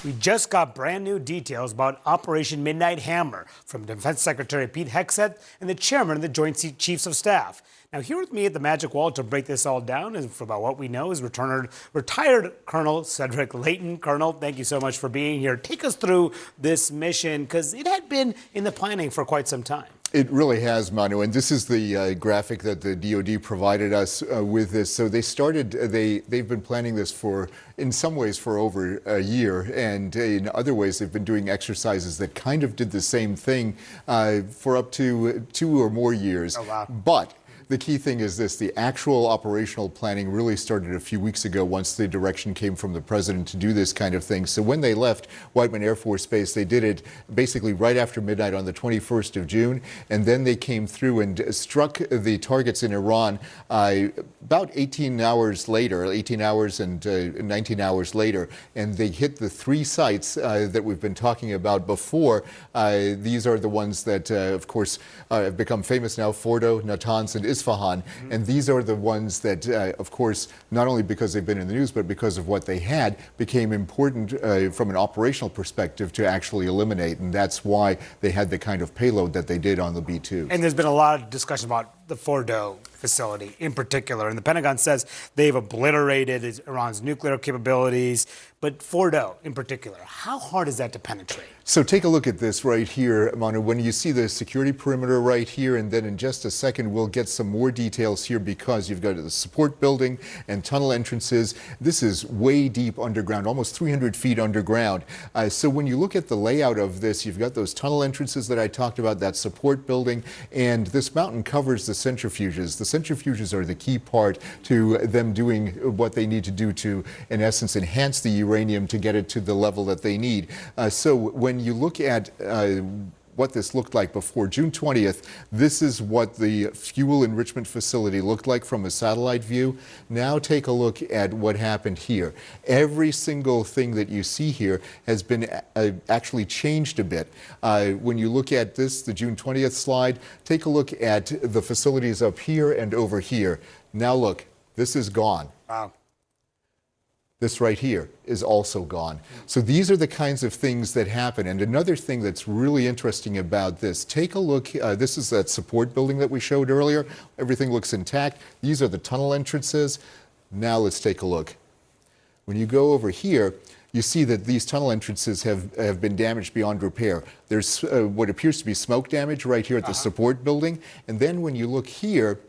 We just got brand new details about Operation Midnight Hammer from Defense Secretary Pete Hegseth and the chairman of the Joint Chiefs of Staff. Now, here with me at the Magic Wall to break this all down and for about what we know is retired Colonel Cedric Leighton. Colonel, thank you so much for being here. Take us through this mission, because it had been in the planning for quite some time. It really has, Manu, and this is the graphic that the DoD provided us with this. So they've been planning this in some ways for over a year, and in other ways they've been doing exercises that kind of did the same thing for up to 2 or more years. Oh, wow. But the key thing is this: the actual operational planning really started a few weeks ago once the direction came from the president to do this kind of thing. So when they left Whiteman Air Force Base, they did it basically right after midnight on the 21st of June. And then they came through and struck the targets in Iran about 18 hours later, 18 hours and 19 hours later. And they hit the 3 sites that we've been talking about before. These are the ones that, of course, have become famous now: Fordo, Natanz, and Isfahan. And these are the ones that, of course, not only because they've been in the news, but because of what they had, became important from an operational perspective to actually eliminate. And that's why they had the kind of payload that they did on the B-2. And there's been a lot of discussion about the Fordo facility in particular. And the Pentagon says they've obliterated Iran's nuclear capabilities. But Fordo in particular, how hard is that to penetrate? So take a look at this right here, Manu. When you see the security perimeter right here, and then in just a second we'll get some more details here, because you've got the support building and tunnel entrances. This is way deep underground, almost 300 feet underground. So when you look at the layout of this, you've got those tunnel entrances that I talked about, that support building, and this mountain covers the centrifuges. The centrifuges are the key part to them doing what they need to do to, in essence, enhance the uranium to get it to the level that they need. So when you look at what this looked like before June 20th, this is what the fuel enrichment facility looked like from a satellite view. Now take a look at what happened here. Every single thing that you see here has been actually changed a bit. When you look at this, the June 20th slide, take a look at the facilities up here and over here. Now look, this is gone. Wow. This right here is also gone. So these are the kinds of things that happen. And another thing that's really interesting about this, take a look. This is that support building that we showed earlier. Everything looks intact. These are the tunnel entrances. Now let's take a look. When you go over here, you see that these tunnel entrances have been damaged beyond repair. There's what appears to be smoke damage right here at the support building. And then when you look here,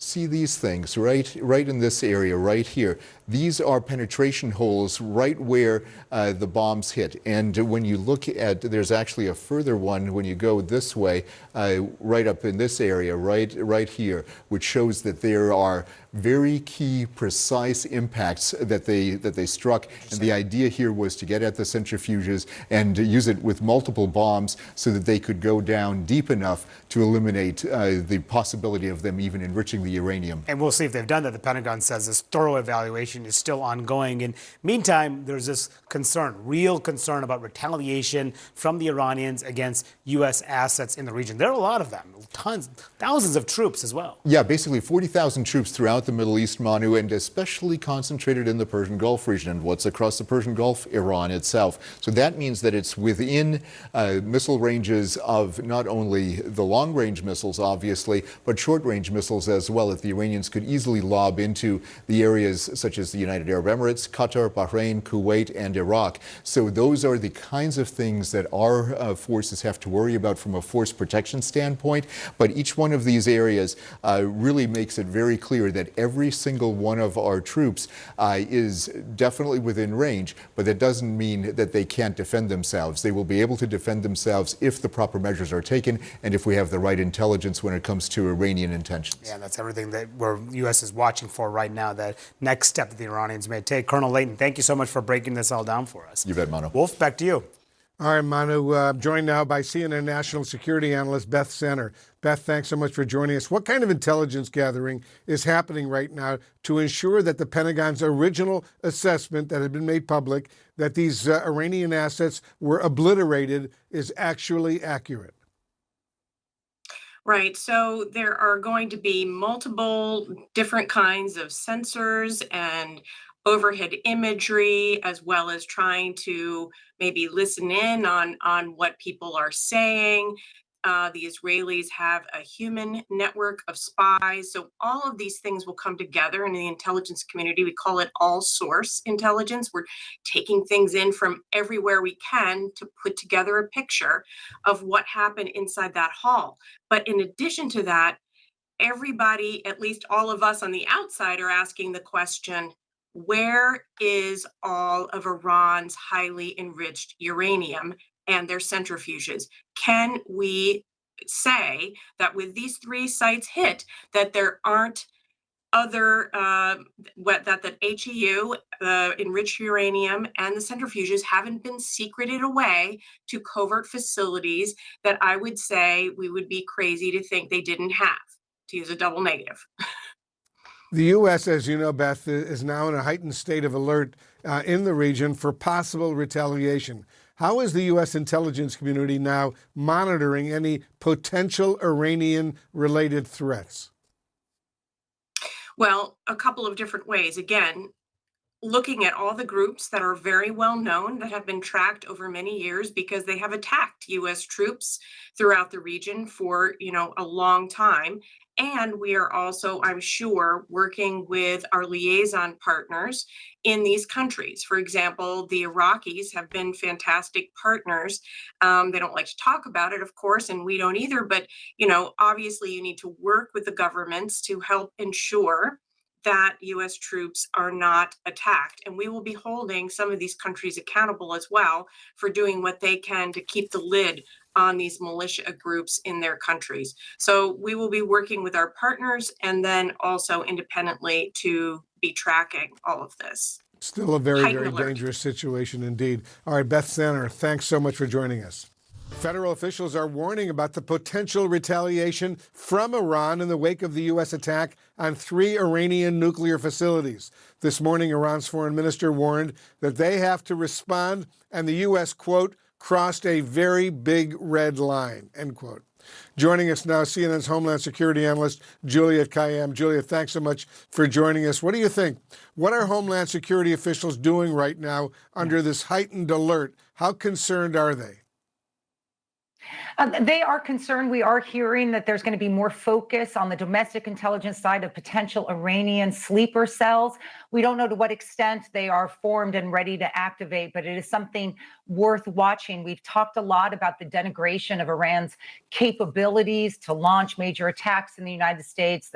see these things right in this area right here. These are penetration holes right where the bombs hit. And when you look at, there's actually a further one when you go this way, right up in this area, right here, which shows that there are very key, precise impacts that they struck. And the idea here was to get at the centrifuges and use it with multiple bombs so that they could go down deep enough to eliminate the possibility of them even enriching the uranium. And we'll see if they've done that. The Pentagon says this thorough evaluation is still ongoing. And meantime, there's this concern, real concern about retaliation from the Iranians against U.S. assets in the region. There are a lot of them, tons, thousands of troops as well. Yeah, basically 40,000 troops throughout the Middle East, Manu, and especially concentrated in the Persian Gulf region. And what's across the Persian Gulf? Iran itself. So that means that it's within missile ranges of not only the long-range missiles, obviously, but short-range missiles as well, that the Iranians could easily lob into the areas such as the United Arab Emirates, Qatar, Bahrain, Kuwait, and Iraq. So those are the kinds of things that our forces have to worry about from a force protection standpoint. But each one of these areas really makes it very clear that every single one of our troops is definitely within range, but that doesn't mean that they can't defend themselves. They will be able to defend themselves if the proper measures are taken and if we have the right intelligence when it comes to Iranian intentions. Yeah, that's everything that the U.S. is watching for right now, that next step that the Iranians may take. Colonel Leighton, thank you so much for breaking this all down for us. You bet, Manu. Wolf, back to you. All right, Manu, I'm joined now by CNN national security analyst Beth Center. Beth, thanks so much for joining us. What kind of intelligence gathering is happening right now to ensure that the Pentagon's original assessment that had been made public, that these Iranian assets were obliterated, is actually accurate? Right. So there are going to be multiple different kinds of sensors and overhead imagery, as well as trying to maybe listen in on what people are saying. The Israelis have a human network of spies. So all of these things will come together in the intelligence community. We call it all source intelligence. We're taking things in from everywhere we can to put together a picture of what happened inside that hall. But in addition to that, everybody, at least all of us on the outside, are asking the question, where is all of Iran's highly enriched uranium and their centrifuges? Can we say that with these 3 sites hit, that there aren't other that HEU, enriched uranium, and the centrifuges haven't been secreted away to covert facilities that I would say we would be crazy to think they didn't have, to use a double negative. The U.S., as you know, Beth, is now in a heightened state of alert in the region for possible retaliation. How is the U.S. intelligence community now monitoring any potential Iranian-related threats? Well, a couple of different ways. Again, looking at all the groups that are very well known, that have been tracked over many years because they have attacked US troops throughout the region for, a long time. And we are also, I'm sure, working with our liaison partners in these countries. For example, the Iraqis have been fantastic partners. They don't like to talk about it, of course, and we don't either. But, obviously you need to work with the governments to help ensure that US troops are not attacked. And we will be holding some of these countries accountable as well for doing what they can to keep the lid on these militia groups in their countries. So we will be working with our partners and then also independently to be tracking all of this. Still a very, Heightened very alert. dangerous situation indeed. All right, Beth Sanner, thanks so much for joining us. Federal officials are warning about the potential retaliation from Iran in the wake of the U.S. attack on 3 Iranian nuclear facilities. This morning, Iran's foreign minister warned that they have to respond, and the U.S., quote, crossed a very big red line, end quote. Joining us now, CNN's Homeland Security analyst, Juliet Kayyem. Juliet, thanks so much for joining us. What do you think? What are Homeland Security officials doing right now under this heightened alert? How concerned are they? They are concerned. We are hearing that there's going to be more focus on the domestic intelligence side of potential Iranian sleeper cells. We don't know to what extent they are formed and ready to activate, but it is something worth watching. We've talked a lot about the denigration of Iran's capabilities to launch major attacks in the United States,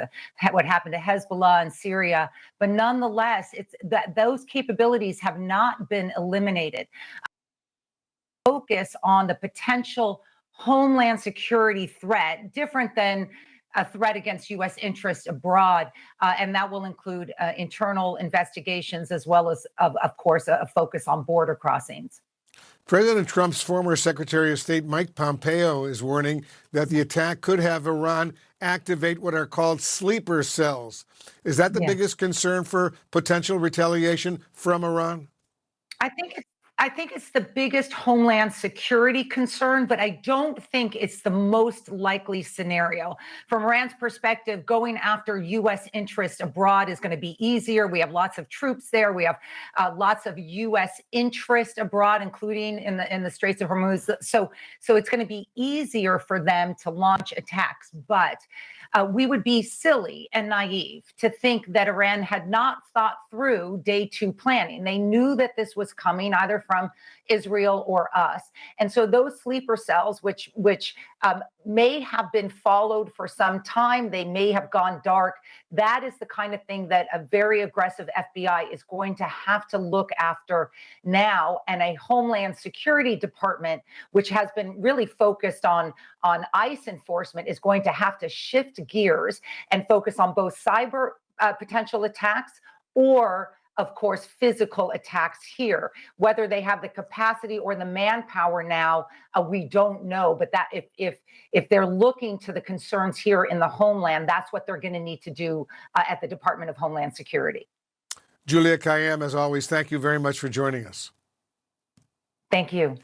what happened to Hezbollah in Syria. But nonetheless, it's that those capabilities have not been eliminated. Focus on the potential homeland security threat, different than a threat against U.S. interests abroad. And that will include internal investigations as well as, of course, a focus on border crossings. President Trump's former Secretary of State, Mike Pompeo, is warning that the attack could have Iran activate what are called sleeper cells. Is that the biggest concern for potential retaliation from Iran? I think it's the biggest homeland security concern, but I don't think it's the most likely scenario. From Iran's perspective, going after U.S. interests abroad is going to be easier. We have lots of troops there. We have lots of U.S. interest abroad, including in the Straits of Hormuz. So it's going to be easier for them to launch attacks. But we would be silly and naive to think that Iran had not thought through day 2 planning. They knew that this was coming either from Israel or us. And so those sleeper cells, which may have been followed for some time, they may have gone dark. That is the kind of thing that a very aggressive FBI is going to have to look after now. And a Homeland Security Department, which has been really focused on ICE enforcement, is going to have to shift gears and focus on both cyber potential attacks or, of course, physical attacks here. Whether they have the capacity or the manpower now, we don't know. But that if they're looking to the concerns here in the homeland, that's what they're going to need to do at the Department of Homeland Security. Juliet Kayyem, as always, thank you very much for joining us. Thank you.